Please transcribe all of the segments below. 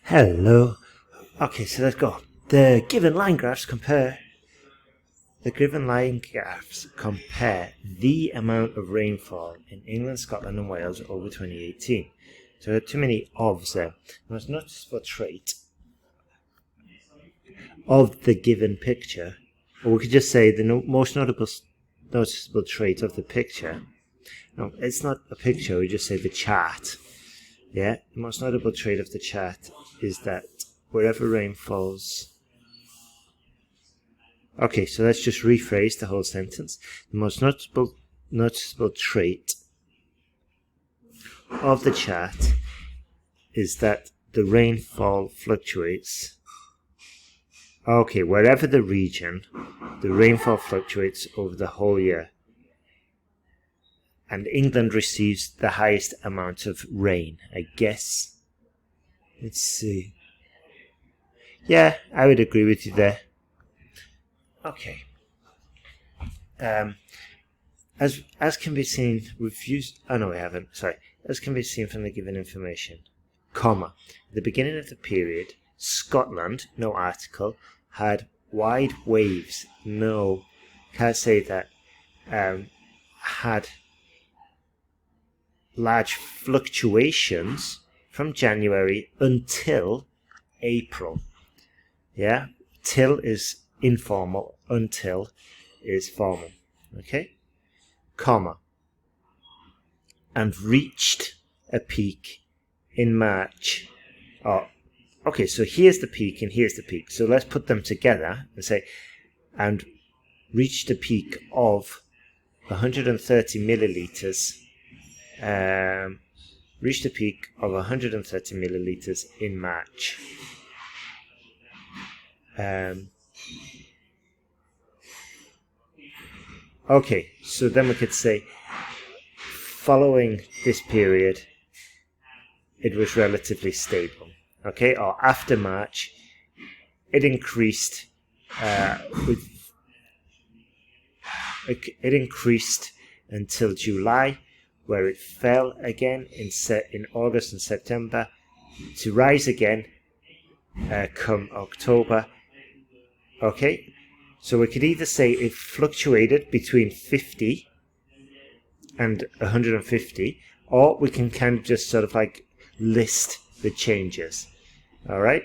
Hello. Okay, so let's go. The given line graphs compare the amount of rainfall in England, Scotland and Wales over 2018. So there are too many ofs there. The most noticeable trait of the given picture, or we could just say the most noticeable trait of the picture. No, it's not a picture, we just say the chart. Yeah, the most notable trait of the chart is that wherever rain falls. Okay, so let's just rephrase the whole sentence. The most noticeable trait of the chart is that the rainfall fluctuates. Okay, wherever the region, the rainfall fluctuates over the whole year. And England receives the highest amount of rain, I guess. Let's see. Yeah, I would agree with you there. Okay. As can be seen, we've used. Oh no, we haven't. Sorry. As can be seen from the given information, comma. At the beginning of the period, Scotland, no article, had wide waves. No, can't say that. Had large fluctuations from January until April. Yeah, till is informal, until is formal. Okay, comma, and reached a peak in March. Oh, okay, so here's the peak and here's the peak. So let's put them together and say, and reached a peak of 130 milliliters. Reached a peak of 130 milliliters in March. Okay, so then we could say, following this period, it was relatively stable. Okay, or after March, it increased it increased until July, where it fell again in August and September, to rise again come October. Okay, so we could either say it fluctuated between 50 and 150, or we can kind of just sort of like list the changes. All right.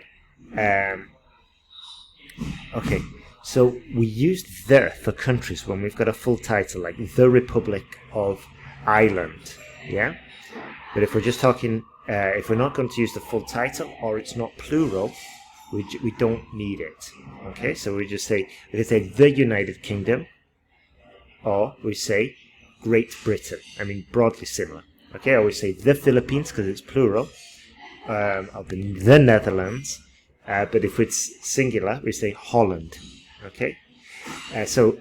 Okay, so we used "the" for countries when we've got a full title, like the Republic of Ireland. Yeah, but if we're just talking, if we're not going to use the full title or it's not plural, we don't need it. Okay, so we can say the United Kingdom, or we say Great Britain. I mean, broadly similar. Okay, or we say the Philippines because it's plural, or the Netherlands. But if it's singular, we say Holland. Okay,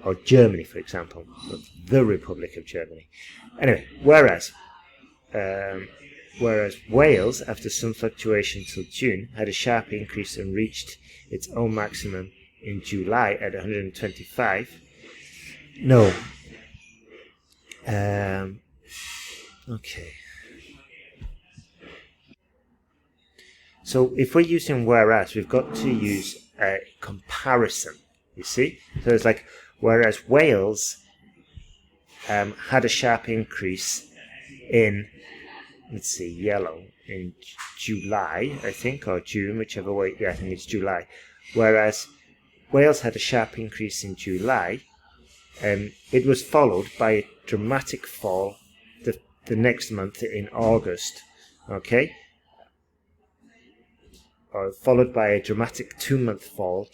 or Germany, for example, the Republic of Germany. Anyway, whereas Wales, after some fluctuation till June, had a sharp increase and reached its own maximum in July at 125. No. Okay. So if we're using whereas, we've got to use a comparison, you see? So it's like, whereas Wales had a sharp increase in, let's see, yellow, in July, I think, or June, whichever way, yeah, I think it's July. Whereas Wales had a sharp increase in July, it was followed by a dramatic fall the next month in August, okay? Followed by a dramatic 2-month fall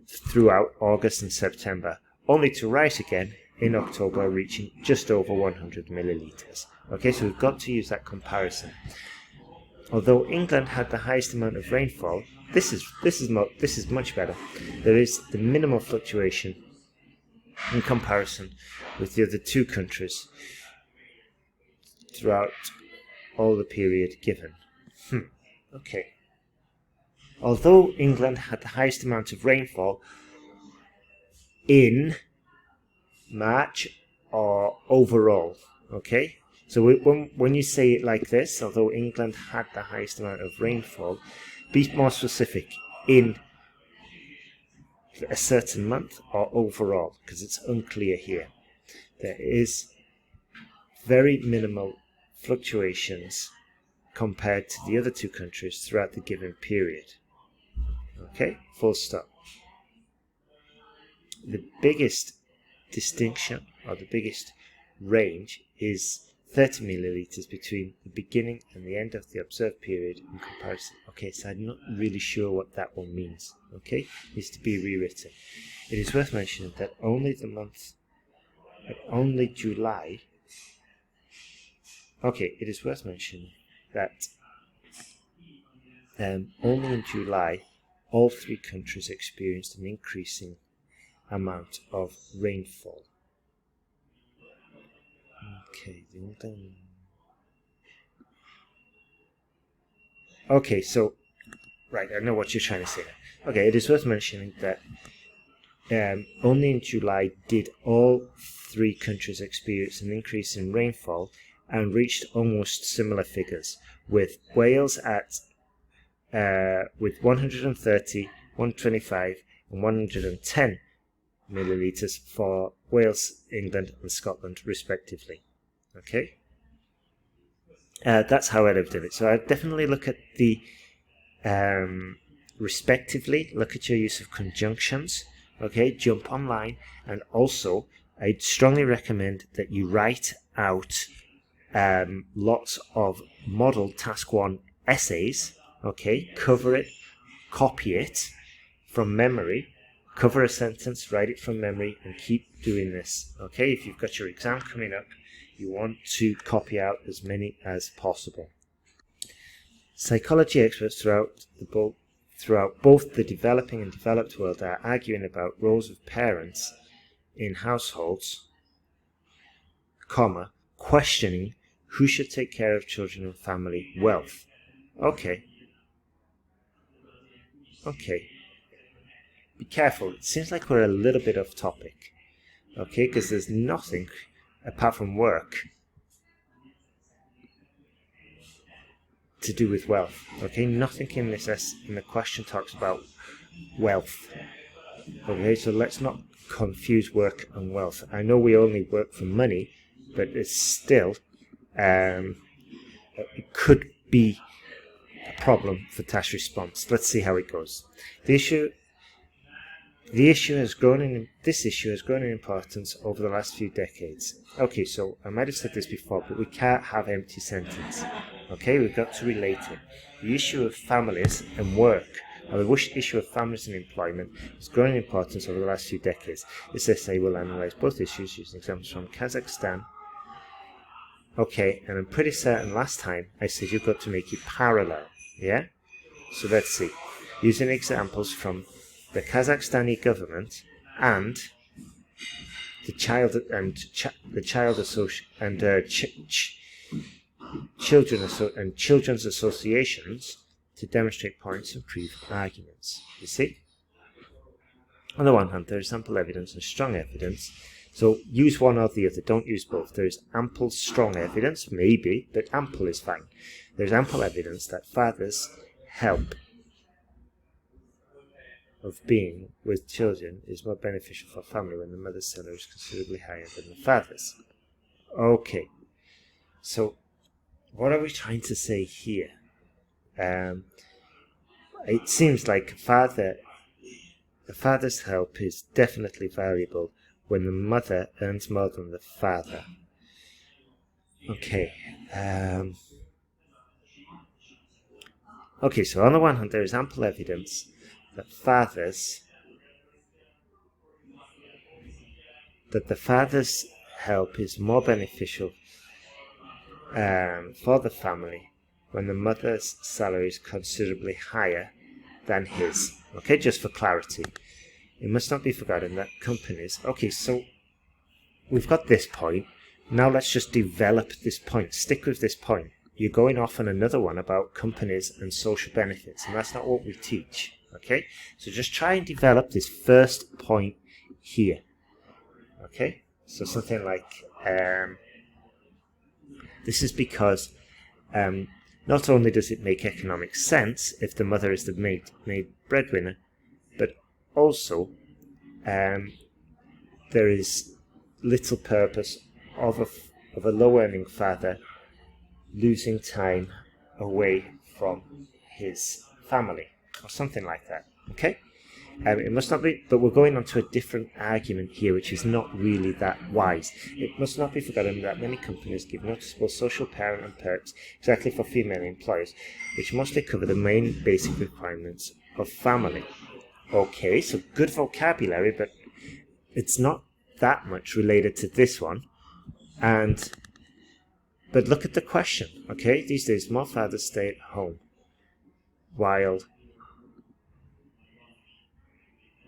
throughout August and September, only to rise again in October, reaching just over 100 milliliters. Okay, so we've got to use that comparison. Although England had the highest amount of rainfall, this is much better. There is the minimal fluctuation in comparison with the other two countries throughout all the period given. Okay. Although England had the highest amount of rainfall in March or overall, okay? So when you say it like this, although England had the highest amount of rainfall, be more specific in a certain month or overall, because it's unclear here. There is very minimal fluctuations compared to the other two countries throughout the given period. Okay, full stop. The biggest distinction, or the biggest range, is 30 milliliters between the beginning and the end of the observed period in comparison. Okay, so I'm not really sure what that one means. Okay, it needs to be rewritten. It is worth mentioning that only July. Okay, it is worth mentioning that only in July all three countries experienced an increasing amount of rainfall. Okay, okay, so right, I know what you're trying to say now. Okay, it is worth mentioning that only in July did all three countries experience an increase in rainfall and reached almost similar figures, with Wales at with 130, 125, and 110 milliliters for Wales, England, and Scotland, respectively. Okay, that's how I'd have done it. So I'd definitely look at the respectively. Look at your use of conjunctions. Okay, jump online, and also I'd strongly recommend that you write out lots of model task 1 essays. Okay, cover it, copy it from memory, cover a sentence, write it from memory, and keep doing this. Okay, if you've got your exam coming up, you want to copy out as many as possible. Psychology experts throughout both the developing and developed world are arguing about roles of parents in households, questioning who should take care of children and family wealth. Okay. Be careful. It seems like we're a little bit off topic. Okay, because there's nothing apart from work to do with wealth. Okay, nothing in the question talks about wealth. Okay, so let's not confuse work and wealth. I know we only work for money, but it's still it could be a problem for task response. Let's see how it goes. This issue has grown in importance over the last few decades. Okay, so I might have said this before, but we can't have empty sentence. Okay, we've got to relate it. The issue of families and work, or the issue of families and employment, has grown in importance over the last few decades. This essay will analyse both issues using examples from Kazakhstan. Okay, and I'm pretty certain last time I said you've got to make it parallel. Yeah? So let's see. Using examples from the Kazakhstani government and children's associations to demonstrate points and prove arguments. You see? On the one hand, there is ample evidence and strong evidence. So use one or the other. Don't use both. There is ample strong evidence, maybe, but ample is fine. There's ample evidence that fathers' help of being with children is more beneficial for family when the mother's salary is considerably higher than the father's. Okay, so what are we trying to say here? It seems like the father's help is definitely valuable when the mother earns more than the father. Okay. Okay, so on the one hand, there is ample evidence that the father's help is more beneficial for the family when the mother's salary is considerably higher than his. Okay, just for clarity. It must not be forgotten that companies... Okay, so we've got this point. Now let's just develop this point. Stick with this point. You're going off on another one about companies and social benefits, and that's not what we teach. Okay, so just try and develop this first point here. Okay, so something like This is because not only does it make economic sense if the mother is the main breadwinner, but also there is little purpose of a low-earning father losing time away from his family, or something like that. Okay? It must not be, but we're going on to a different argument here, which is not really that wise. It must not be forgotten that many companies give noticeable social parent and perks exactly for female employers, which mostly cover the main basic requirements of family. Okay, so good vocabulary, but it's not that much related to this one. But look at the question, okay? These days, more fathers stay at home while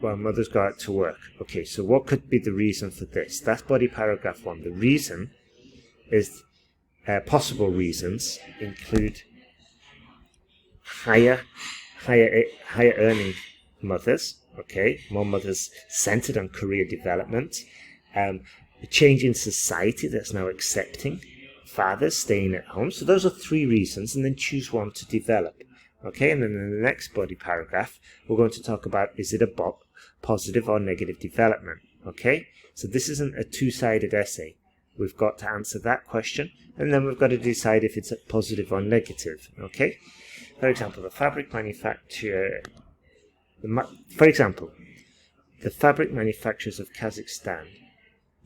mothers go out to work. Okay, so what could be the reason for this? That's body paragraph 1. The reason is, possible reasons include higher earning mothers, okay? More mothers centered on career development, a change in society that's now accepting fathers staying at home. So those are 3 reasons, and then choose one to develop. Okay, and then in the next body paragraph, we're going to talk about, is it a positive or negative development? Okay, so this isn't a 2-sided essay. We've got to answer that question, and then we've got to decide if it's a positive or negative. Okay, for example, the fabric manufacturers of Kazakhstan,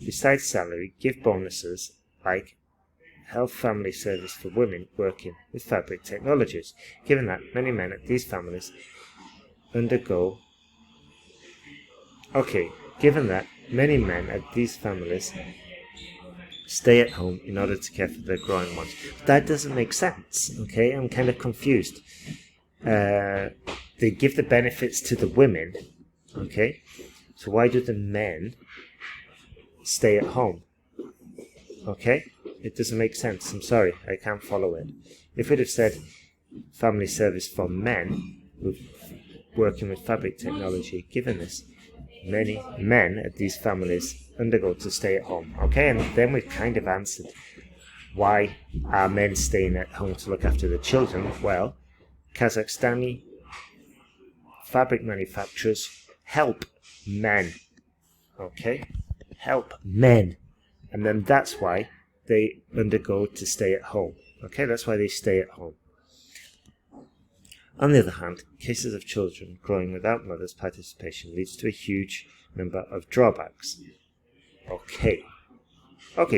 besides salary, give bonuses like health family service for women working with fabric technologies, given that many men at these families stay at home in order to care for their growing ones. That doesn't make sense, okay? I'm kind of confused. They give the benefits to the women, okay? So why do the men stay at home? Okay? It doesn't make sense. I'm sorry, I can't follow it. If it had said family service for men working with fabric technology, given this, many men at these families undergo to stay at home. Okay, and then we've kind of answered why are men staying at home to look after the children. Well, Kazakhstani fabric manufacturers help men. Okay, help men. And then that's why they undergo to stay at home. Okay, that's why they stay at home. On the other hand, cases of children growing without mother's participation leads to a huge number of drawbacks. Okay,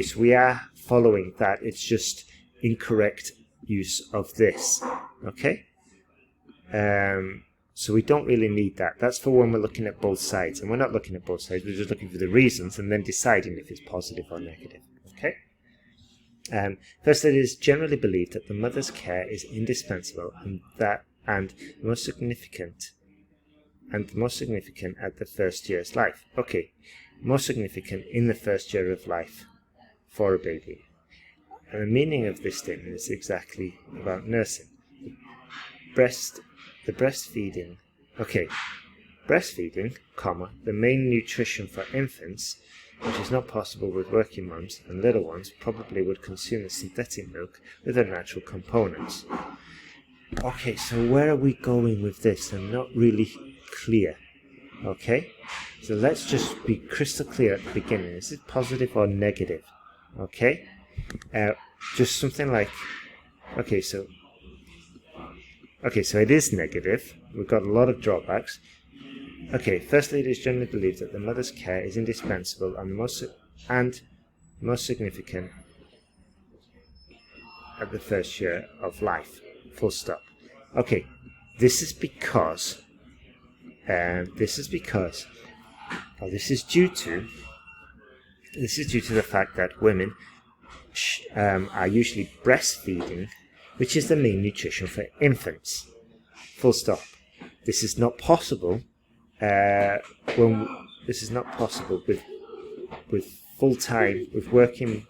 so we are following that. It's just incorrect use of this. Okay, so we don't really need that. That's for when we're looking at both sides, and we're not looking at both sides. We're just looking for the reasons and then deciding if it's positive or negative. Okay. First, it is generally believed that the mother's care is indispensable, and the most significant at the first year's life. Okay, most significant in the first year of life for a baby. And the meaning of this statement is exactly about nursing. Breastfeeding, the main nutrition for infants, which is not possible with working mums, and little ones probably would consume the synthetic milk with their natural components. Okay, so where are we going with this? I'm not really clear. Okay, so let's just be crystal clear at the beginning. Is it positive or negative? Okay, just something like, so it is negative. We've got a lot of drawbacks. Okay, firstly, it is generally believed that the mother's care is indispensable and most significant at the first year of life. Full stop. Okay, this is due to the fact that women are usually breastfeeding, which is the main nutrition for infants. Full stop. This is not possible with full-time, with working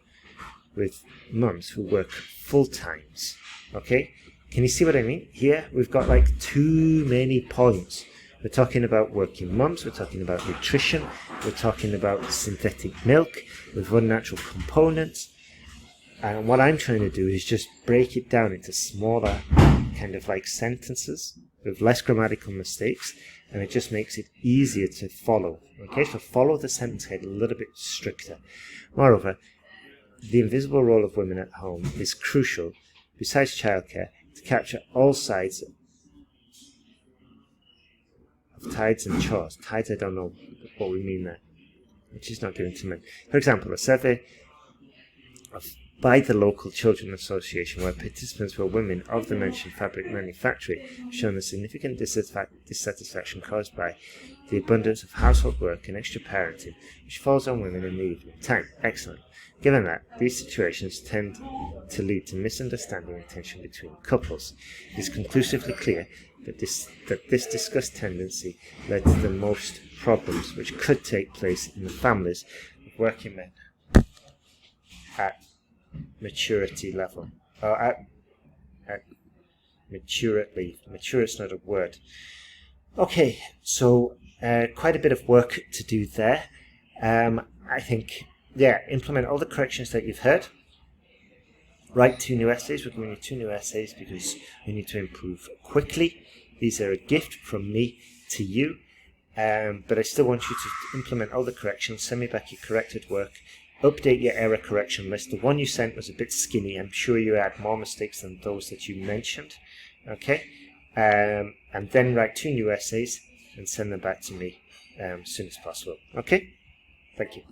with mums who work full times. Okay, can you see what I mean? Here we've got like too many points. We're talking about working mums, we're talking about nutrition, we're talking about synthetic milk with unnatural components. And what I'm trying to do is just break it down into smaller kind of like sentences with less grammatical mistakes, and it just makes it easier to follow. Okay, so follow the sentence head a little bit stricter. Moreover, the invisible role of women at home is crucial, besides childcare, to capture all sides of tides and chores. Tides, I don't know what we mean there, which is not given to men. For example, a survey by the local children association, where participants were women of the mentioned fabric manufactory, shown a significant dissatisfaction caused by the abundance of household work and extra parenting, which falls on women in the evening time. Excellent. Given that, these situations tend to lead to misunderstanding and tension between couples. It is conclusively clear that this discussed tendency led to the most problems which could take place in the families of working men at maturity level. At maturity. Mature is not a word. Okay, so quite a bit of work to do there. I think, yeah, implement all the corrections that you've heard. Write 2 new essays. We're giving you 2 new essays because we need to improve quickly. These are a gift from me to you, but I still want you to implement all the corrections. Send me back your corrected work. Update your error correction list. The one you sent was a bit skinny. I'm sure you had more mistakes than those that you mentioned. Okay, and then write 2 new essays and send them back to me as soon as possible. Okay, thank you.